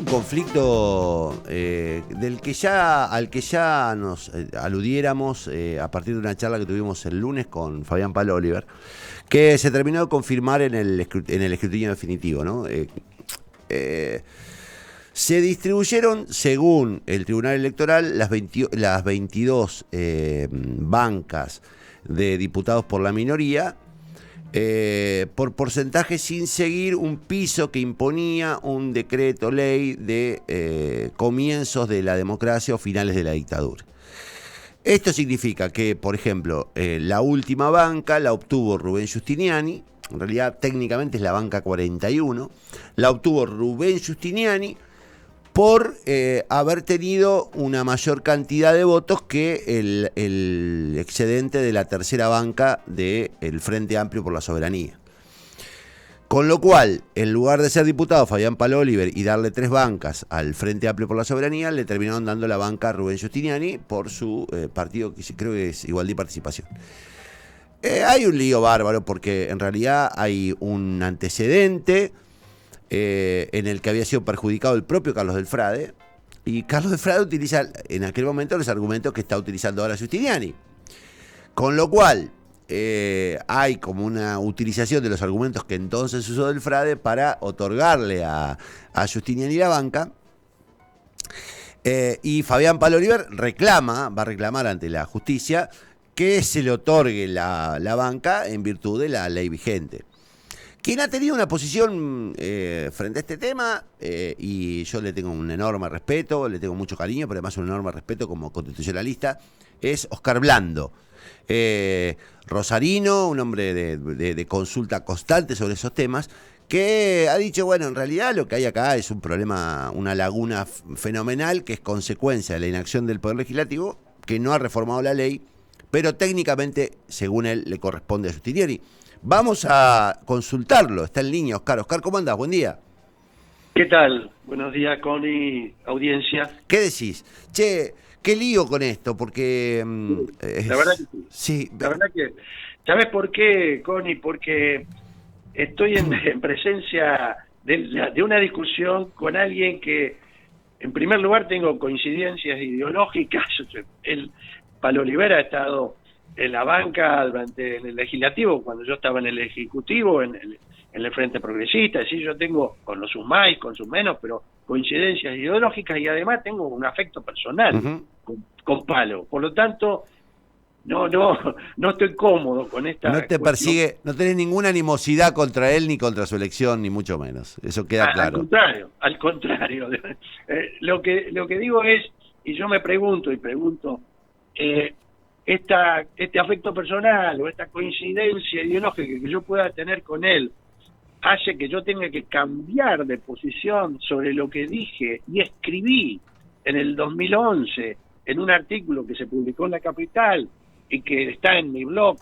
un conflicto al que ya nos aludiéramos a partir de una charla que tuvimos el lunes con Fabián Palo Oliver, que se terminó de confirmar en el escrutinio definitivo, ¿no? Se distribuyeron, según el Tribunal Electoral, las 22 bancas de diputados por la minoría, por porcentaje, sin seguir un piso que imponía un decreto ley de comienzos de la democracia o finales de la dictadura. Esto significa que, por ejemplo, la última banca la obtuvo Rubén Giustiniani. En realidad, técnicamente es la banca 41. La obtuvo Rubén Giustiniani por haber tenido una mayor cantidad de votos que el excedente de la tercera banca del Frente Amplio por la Soberanía. Con lo cual, en lugar de ser diputado Fabián Palo Oliver y darle 3 bancas al Frente Amplio por la Soberanía, le terminaron dando la banca a Rubén Giustiniani por su partido, que creo que es Igualdad y Participación. Hay un lío bárbaro porque en realidad hay un antecedente en el que había sido perjudicado el propio Carlos del Frade, y Carlos del Frade utiliza en aquel momento los argumentos que está utilizando ahora Giustiniani, con lo cual hay como una utilización de los argumentos que entonces usó del Frade para otorgarle a Giustiniani la banca, y Fabián Palo Oliver va a reclamar ante la justicia que se le otorgue la banca en virtud de la ley vigente. Quien ha tenido una posición frente a este tema, y yo le tengo un enorme respeto, le tengo mucho cariño, pero además un enorme respeto como constitucionalista, es Oscar Blando. Rosarino, un hombre de consulta constante sobre esos temas, que ha dicho, bueno, en realidad lo que hay acá es un problema, una laguna fenomenal que es consecuencia de la inacción del Poder Legislativo, que no ha reformado la ley, pero técnicamente, según él, le corresponde a Giustiniani. Vamos a consultarlo, está en línea Oscar. Oscar, ¿cómo andás? Buen día. ¿Qué tal? Buenos días, Connie, audiencia. ¿Qué decís? Che, qué lío con esto, porque... la verdad que sí. Sí. La verdad que... ¿Sabes por qué, Connie? Porque estoy en presencia de una discusión con alguien que, en primer lugar, tengo coincidencias ideológicas. Palo Oliver ha estado en la banca durante el legislativo, cuando yo estaba en el ejecutivo, en el Frente Progresista. Es decir, yo tengo, con sus más, con sus menos, pero coincidencias ideológicas, y además tengo un afecto personal con Palo. Por lo tanto, no estoy cómodo con esta No te persigue, no tenés ninguna animosidad contra él, ni contra su elección, ni mucho menos. Eso queda claro. Al contrario. Lo que digo es, y yo me pregunto, este afecto personal o esta coincidencia ideológica que yo pueda tener con él hace que yo tenga que cambiar de posición sobre lo que dije y escribí en el 2011 en un artículo que se publicó en La Capital y que está en mi blog,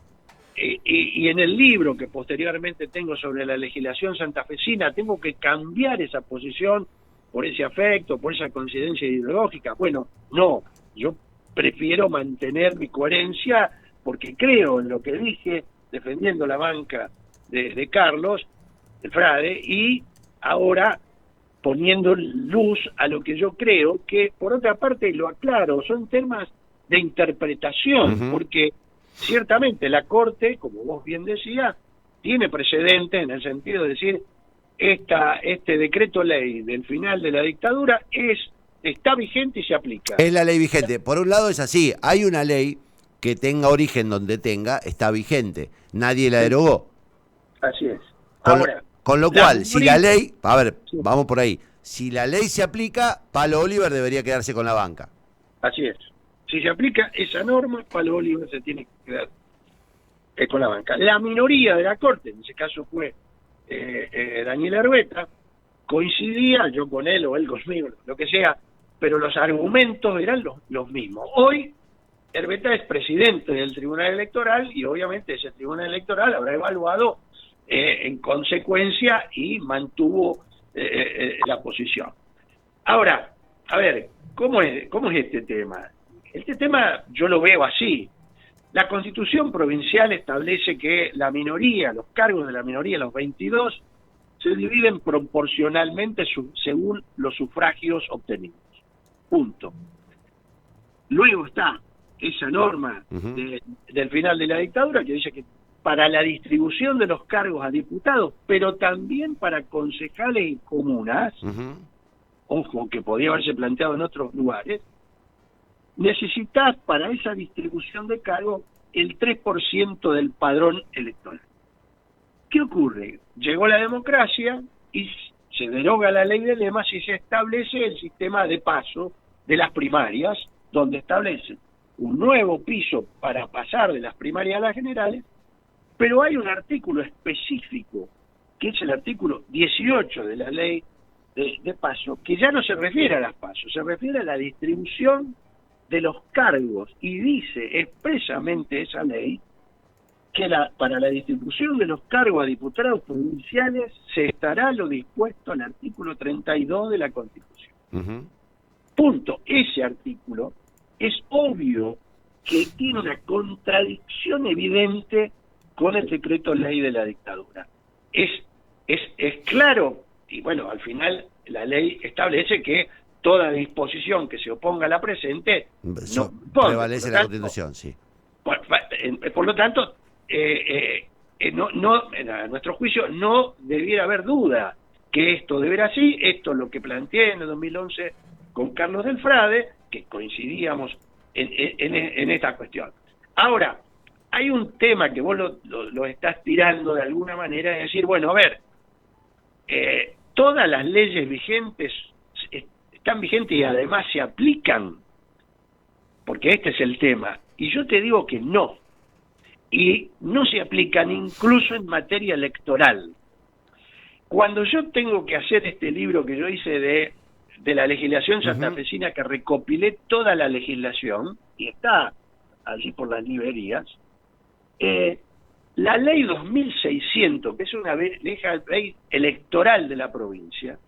y en el libro que posteriormente tengo sobre la legislación santafesina. Tengo que cambiar esa posición por ese afecto, por esa coincidencia ideológica. Bueno, no, yo prefiero mantener mi coherencia porque creo en lo que dije, defendiendo la banca de Carlos, de Frade, y ahora poniendo luz a lo que yo creo, que por otra parte, lo aclaro, son temas de interpretación, porque ciertamente la Corte, como vos bien decías, tiene precedentes en el sentido de decir, este decreto ley del final de la dictadura está vigente y se aplica. Es la ley vigente. Por un lado es así, hay una ley que tenga origen donde tenga, está vigente. Nadie la derogó. Así es. Con lo cual, si la ley, a ver, vamos por ahí, si la ley se aplica, Palo Oliver debería quedarse con la banca. Así es. Si se aplica esa norma, Palo Oliver se tiene que quedar con la banca. La minoría de la Corte, en ese caso fue Daniel Herbeta, coincidía, yo con él o él conmigo, lo que sea, pero los argumentos eran los mismos. Hoy, Herbeta es presidente del Tribunal Electoral y obviamente ese Tribunal Electoral habrá evaluado en consecuencia y mantuvo la posición. Ahora, a ver, ¿cómo es este tema? Este tema yo lo veo así. La Constitución provincial establece que la minoría, los cargos de la minoría, los 22, se dividen proporcionalmente según los sufragios obtenidos. Punto. Luego está esa norma del final de la dictadura que dice que para la distribución de los cargos a diputados, pero también para concejales y comunas, ojo, que podía haberse planteado en otros lugares, necesitas para esa distribución de cargos el 3% del padrón electoral. ¿Qué ocurre? Llegó la democracia y se deroga la ley de lemas y se establece el sistema de paso de las primarias, donde establece un nuevo piso para pasar de las primarias a las generales, pero hay un artículo específico, que es el artículo 18 de la ley de paso, que ya no se refiere a las pasos, se refiere a la distribución de los cargos, y dice expresamente esa ley que para la distribución de los cargos a diputados provinciales se estará lo dispuesto en el artículo 32 de la Constitución. Punto. Ese artículo es obvio que tiene una contradicción evidente con el decreto ley de la dictadura. Es claro, y bueno, al final la ley establece que toda disposición que se oponga a la presente no prevalece la Constitución, sí. Por lo tanto, a nuestro juicio no debiera haber duda que esto deberá así. Esto es lo que planteé en el 2011 con Carlos del Frade, que coincidíamos en esta cuestión. Ahora, hay un tema que vos lo estás tirando de alguna manera, es decir, bueno, a ver, todas las leyes vigentes están vigentes y además se aplican, porque este es el tema, y yo te digo que no, y no se aplican incluso en materia electoral. Cuando yo tengo que hacer este libro que yo hice de la legislación santafesina, que recopilé toda la legislación, y está allí por las librerías, la ley 2600, que es una ley electoral de la provincia,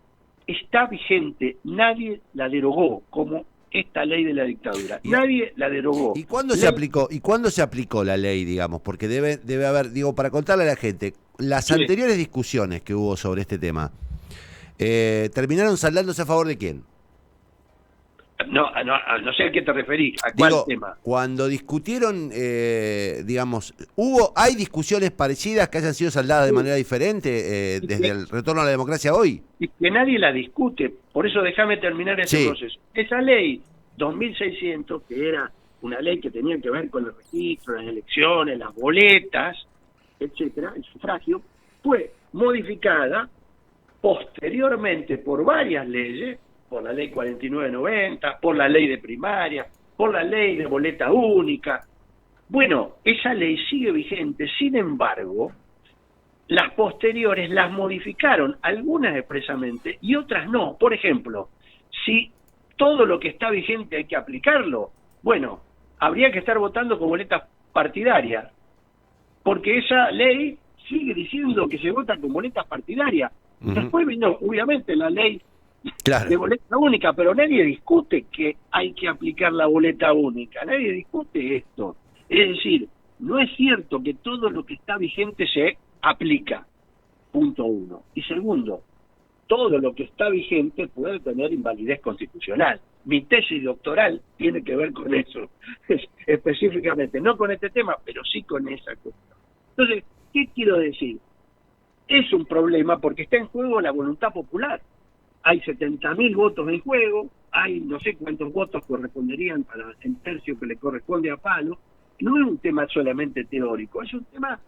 está vigente, nadie la derogó, como esta ley de la dictadura. Nadie la derogó. ¿Y cuándo se aplicó? ¿Y cuándo se aplicó la ley, digamos? Porque debe haber, digo, para contarle a la gente, las anteriores discusiones que hubo sobre este tema, ¿terminaron saldándose a favor de quién? No sé a qué te referís, ¿a cuál tema? Cuando discutieron, digamos, ¿hay discusiones parecidas que hayan sido saldadas de manera diferente desde el retorno a la democracia hoy? Y que nadie la discute, por eso déjame terminar ese proceso. Esa ley 2600, que era una ley que tenía que ver con el registro, las elecciones, las boletas, etcétera, el sufragio, fue modificada posteriormente por varias leyes, por la ley 4990, por la ley de primaria, por la ley de boleta única. Bueno, esa ley sigue vigente, sin embargo, las posteriores las modificaron, algunas expresamente y otras no. Por ejemplo, si todo lo que está vigente hay que aplicarlo, bueno, habría que estar votando con boleta partidaria, porque esa ley sigue diciendo que se vota con boletas partidarias. Después vino, obviamente, la ley de boleta única, pero nadie discute que hay que aplicar la boleta única, nadie discute esto. Es decir, no es cierto que todo lo que está vigente se aplica, punto uno. Y segundo, todo lo que está vigente puede tener invalidez constitucional. Mi tesis doctoral tiene que ver con eso, específicamente, no con este tema, pero sí con esa cuestión. Entonces, ¿qué quiero decir? Es un problema porque está en juego la voluntad popular. Hay 70.000 votos en juego, hay no sé cuántos votos corresponderían para el tercio que le corresponde a Palo. No es un tema solamente teórico, es un tema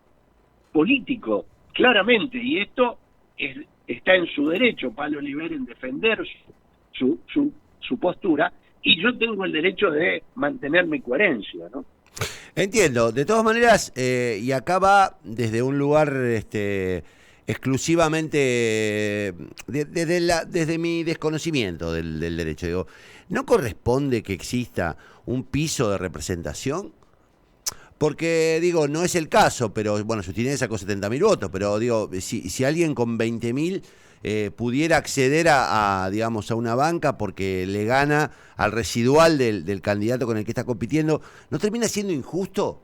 político, claramente, y esto está en su derecho, Palo Oliver, en defender su postura, y yo tengo el derecho de mantener mi coherencia, ¿no? Entiendo. De todas maneras, y acá va desde un lugar exclusivamente desde mi desconocimiento del derecho. Digo, ¿no corresponde que exista un piso de representación? Porque, digo, no es el caso, pero bueno, Justinés sacó 70.000 votos, pero digo, si alguien con 20.000 pudiera acceder digamos, a una banca porque le gana al residual del candidato con el que está compitiendo, ¿no termina siendo injusto?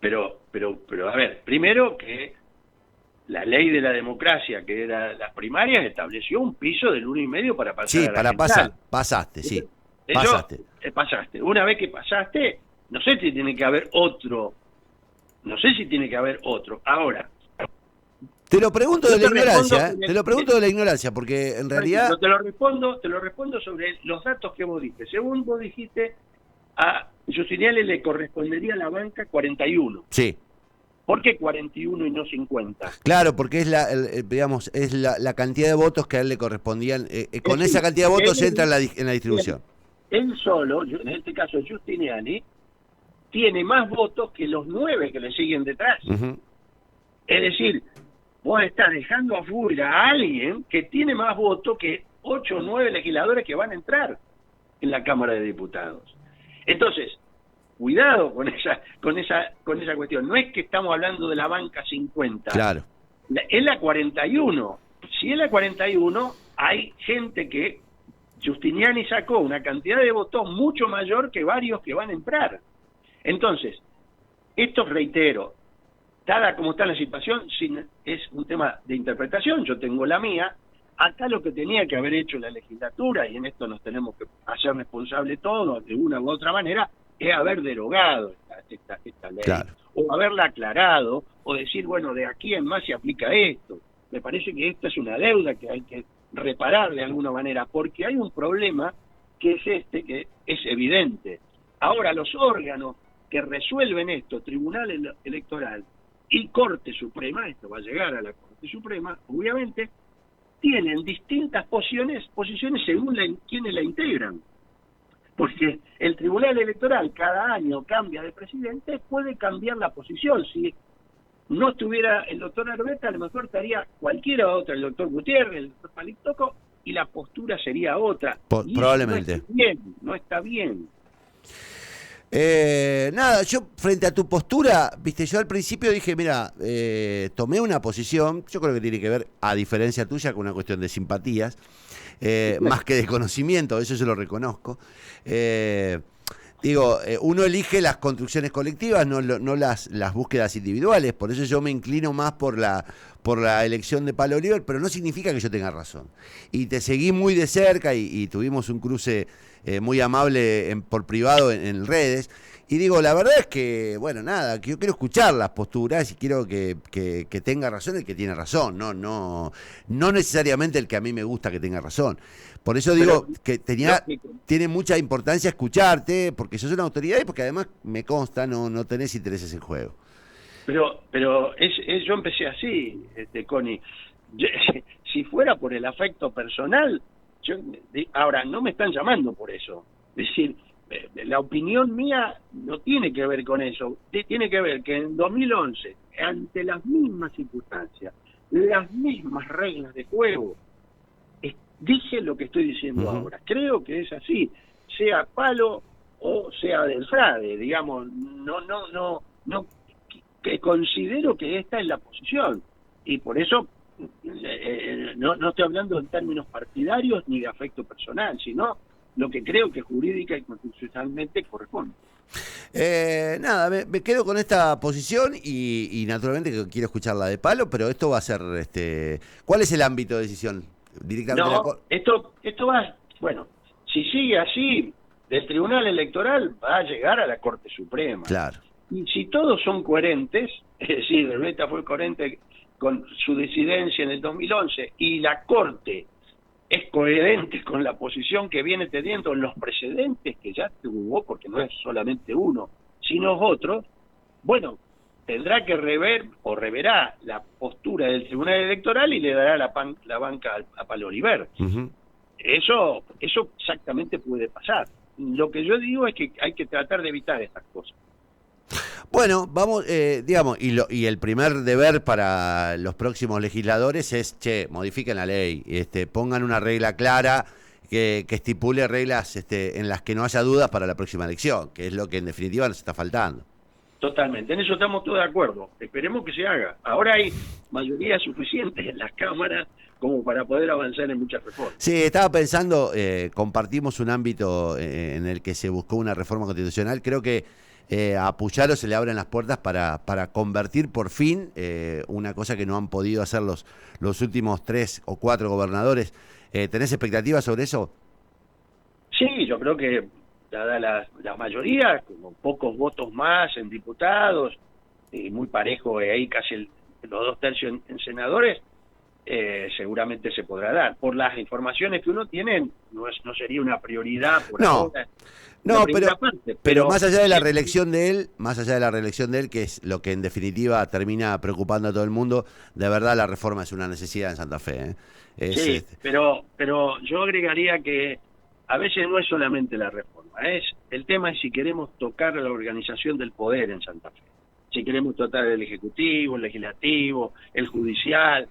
Pero a ver, primero que la ley de la democracia, que era las primarias, estableció un piso del 1,5 para pasar Sí, a la para general. pasaste, sí. Eso, Pasaste. pasaste. Una vez que pasaste, no sé si tiene que haber otro. No sé si tiene que haber otro. Ahora, Te lo pregunto yo de la te respondo ignorancia, con te lo pregunto de la ignorancia, porque en por realidad... ejemplo, te lo respondo sobre los datos que vos diste. Según vos dijiste, a Giustiniani le correspondería a la banca 41. Sí, ¿Por qué 41 y no 50? claro, porque es digamos, es la cantidad de votos que a él le correspondían. Con esa cantidad de votos entra en la distribución. Él solo, en este caso Giustiniani, tiene más votos que los 9 que le siguen detrás. Ujú. Es decir, vos estás dejando afuera a alguien que tiene más votos que 8 o 9 legisladores que van a entrar en la Cámara de Diputados. Entonces, cuidado con esa cuestión. No es que estamos hablando de la banca 50. Claro. Es la 41. Si es la 41, hay gente que Giustiniani sacó una cantidad de votos mucho mayor que varios que van a entrar. Entonces, esto reitero, dada como está la situación, es un tema de interpretación, yo tengo la mía. Acá lo que tenía que haber hecho la legislatura, y en esto nos tenemos que hacer responsables todos, de una u otra manera, es haber derogado esta ley, Claro. o haberla aclarado, o decir, bueno, de aquí en más se aplica esto. Me parece que esta es una deuda que hay que reparar de alguna manera, porque hay un problema que es que es evidente. Ahora, los órganos que resuelven esto, Tribunal Electoral y Corte Suprema, esto va a llegar a la Corte Suprema, obviamente, tienen distintas posiciones según quienes la integran. Porque el Tribunal Electoral cada año cambia de presidente, puede cambiar la posición. Si no estuviera el doctor Arbeta, a lo mejor estaría cualquiera otra, el doctor Gutiérrez, el doctor Palictoco, y la postura sería otra. Y Probablemente. no está bien. Nada, yo frente a tu postura, viste, yo al principio dije, mira, tomé una posición, yo creo que tiene que ver, a diferencia tuya, con una cuestión de simpatías, más que de conocimiento, eso yo lo reconozco. Digo, uno elige las construcciones colectivas, no las búsquedas individuales, por eso yo me inclino más por la elección de Pablo Oliver, pero no significa que yo tenga razón. Y te seguí muy de cerca y tuvimos un cruce muy amable por privado en redes. Y digo, la verdad es que, bueno, nada, que yo quiero escuchar las posturas y quiero que tenga razón el que tiene razón, no necesariamente el que a mí me gusta que tenga razón. Por eso digo que tiene mucha importancia escucharte, porque sos una autoridad y porque además me consta no tenés intereses en juego. Pero yo empecé así, Connie. Si fuera por el afecto personal, ahora no me están llamando por eso. Es decir, la opinión mía no tiene que ver con eso. Tiene que ver que en 2011, ante las mismas circunstancias, las mismas reglas de juego, dije lo que estoy diciendo ahora. Creo que es así, sea Palo o sea del Frade, digamos, no que considero que esta es la posición, y por eso no estoy hablando en términos partidarios ni de afecto personal, sino lo que creo que jurídica y constitucionalmente corresponde. Nada, me quedo con esta posición y naturalmente que quiero escuchar la de Palo, pero esto va a ser, ¿cuál es el ámbito de decisión? Directamente esto va, bueno, si sigue así, del Tribunal Electoral va a llegar a la Corte Suprema. Claro. Y si todos son coherentes, es decir, Arbeta fue coherente con su disidencia en el 2011 y la Corte es coherente con la posición que viene teniendo en los precedentes que ya tuvo, porque no es solamente uno, sino otros, bueno, tendrá que reverá la postura del Tribunal Electoral y le dará la banca a Pablo Oliver. Eso exactamente puede pasar. Lo que yo digo es que hay que tratar de evitar estas cosas. Bueno, vamos, digamos, y el primer deber para los próximos legisladores es, modifiquen la ley, pongan una regla clara que estipule reglas en las que no haya dudas para la próxima elección, que es lo que en definitiva nos está faltando. Totalmente, en eso estamos todos de acuerdo. Esperemos que se haga. Ahora hay mayoría suficiente en las cámaras como para poder avanzar en muchas reformas. Sí, estaba pensando, compartimos un ámbito en el que se buscó una reforma constitucional. Creo que a Puyaro se le abren las puertas para convertir por fin una cosa que no han podido hacer los últimos 3 o 4 gobernadores. ¿Tenés expectativas sobre eso? Sí, yo creo que dada la mayoría, como pocos votos más en diputados, y muy parejo ahí casi los 2/3 en senadores, seguramente se podrá dar. Por las informaciones que uno tiene, no sería una prioridad por ahora. No, pero más allá de la sí, reelección de él, que es lo que en definitiva termina preocupando a todo el mundo, de verdad la reforma es una necesidad en Santa Fe. sí, pero yo agregaría que a veces no es solamente la reforma, el tema es si queremos tocar la organización del poder en Santa Fe, si queremos tratar el ejecutivo, el legislativo, el judicial.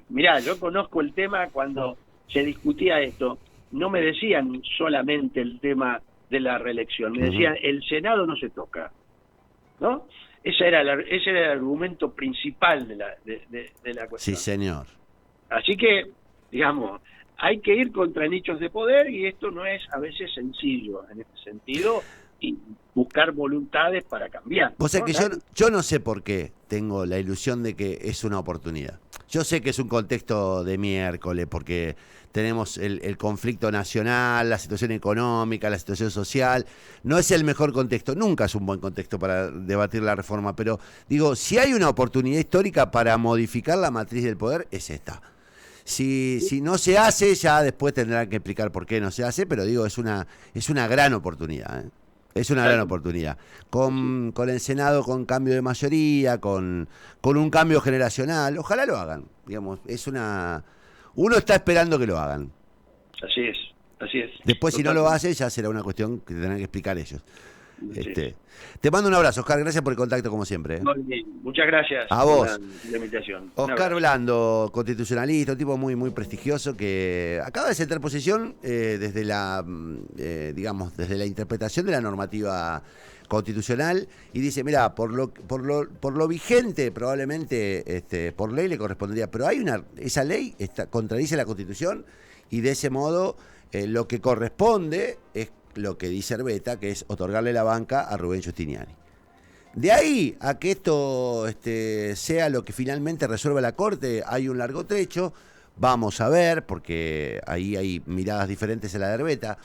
Mirá, yo conozco el tema cuando se discutía esto, no me decían solamente el tema de la reelección, me decían el Senado no se toca, ¿no? Ese era el argumento principal de la cuestión. Sí, señor. Así que, digamos, hay que ir contra nichos de poder y esto no es a veces sencillo en este sentido y buscar voluntades para cambiar. Vos sabés ¿no? que yo no sé por qué tengo la ilusión de que es una oportunidad. Yo sé que es un contexto de miércoles porque tenemos el conflicto nacional, la situación económica, la situación social. No es el mejor contexto, nunca es un buen contexto para debatir la reforma, pero digo, si hay una oportunidad histórica para modificar la matriz del poder, es esta. Si no se hace, ya después tendrán que explicar por qué no se hace, pero digo, es una gran oportunidad, ¿eh? Es una gran oportunidad. Con el Senado con cambio de mayoría, con un cambio generacional, ojalá lo hagan. Digamos, uno está esperando que lo hagan. Así es. Después, si no lo hace, ya será una cuestión que tendrán que explicar ellos. Te mando un abrazo, Oscar. Gracias por el contacto, como siempre. Muy bien. Muchas gracias a vos. Por la invitación. Oscar Blando, constitucionalista, un tipo muy, muy prestigioso que acaba de sentar posición desde la interpretación de la normativa constitucional y dice, mira, por lo vigente probablemente por ley le correspondería, pero esa ley contradice la Constitución y de ese modo lo que corresponde es lo que dice Herbeta, que es otorgarle la banca a Rubén Giustiniani. De ahí a que esto sea lo que finalmente resuelva la Corte, hay un largo trecho. Vamos a ver, porque ahí hay miradas diferentes a la de Herbeta.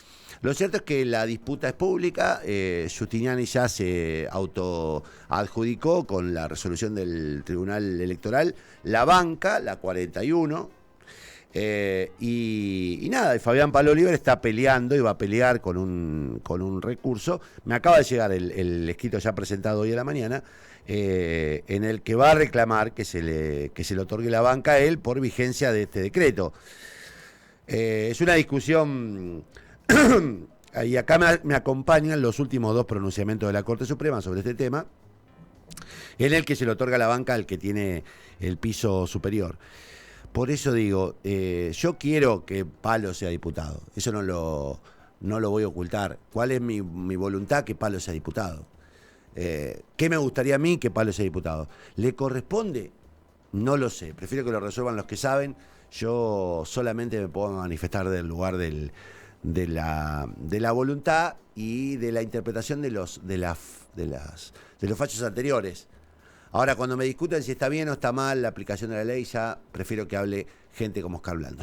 Lo cierto es que la disputa es pública. Giustiniani ya se autoadjudicó con la resolución del Tribunal Electoral la banca, la 41. Y nada, y Fabián Paloliver está peleando y va a pelear con un recurso. Me acaba de llegar el escrito ya presentado hoy a la mañana, en el que va a reclamar que se le otorgue la banca a él por vigencia de este decreto. Es una discusión, y acá me acompañan los últimos 2 pronunciamientos de la Corte Suprema sobre este tema, en el que se le otorga la banca al que tiene el piso superior. Por eso digo, yo quiero que Palo sea diputado. Eso no lo voy a ocultar. ¿Cuál es mi voluntad? Que Palo sea diputado. ¿Qué me gustaría a mí? Que Palo sea diputado. ¿Le corresponde? No lo sé. Prefiero que lo resuelvan los que saben. Yo solamente me puedo manifestar del lugar de la voluntad y de la interpretación de los fallos anteriores. Ahora, cuando me discutan si está bien o está mal la aplicación de la ley, ya prefiero que hable gente como Oscar Blando.